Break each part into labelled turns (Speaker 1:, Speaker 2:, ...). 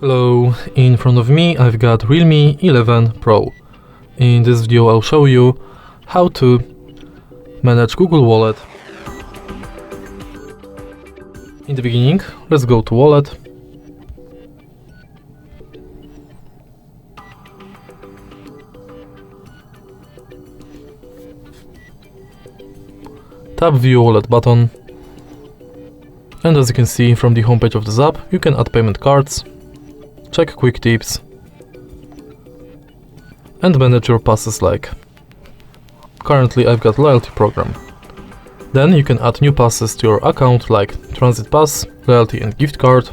Speaker 1: Hello, in front of me I've got REALME 11 Pro. In this video I'll show you how to manage Google Wallet. In the beginning, let's go to Wallet. Tap View Wallet button. And as you can see from the homepage of this app, you can add payment cards, check quick tips, and manage your passes like. Currently I've got loyalty program. Then you can add new passes to your account like transit pass, loyalty and gift card.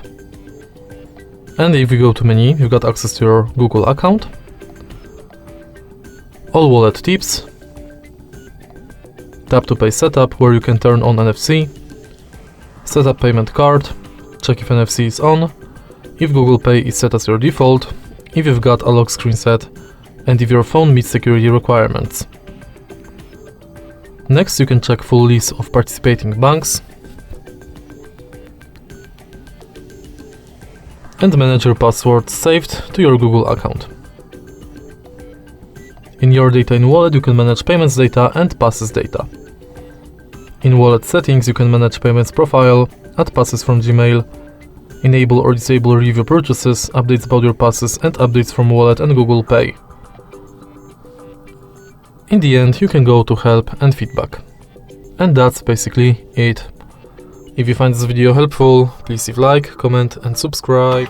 Speaker 1: And if you go to menu, you've got access to your Google account, all wallet tips, tap to pay setup where you can turn on NFC, set up payment card, check if NFC is on, if Google Pay is set as your default, if you've got a lock screen set, and if your phone meets security requirements. Next you can check full list of participating banks and manage your password saved to your Google account. In your data in wallet you can manage payments data and passes data. In wallet settings you can manage payments profile, add passes from Gmail, enable or disable review purchases, updates about your passes and updates from wallet and Google Pay. In the end you can go to help and feedback. And that's basically it. If you find this video helpful, please leave like, comment and subscribe.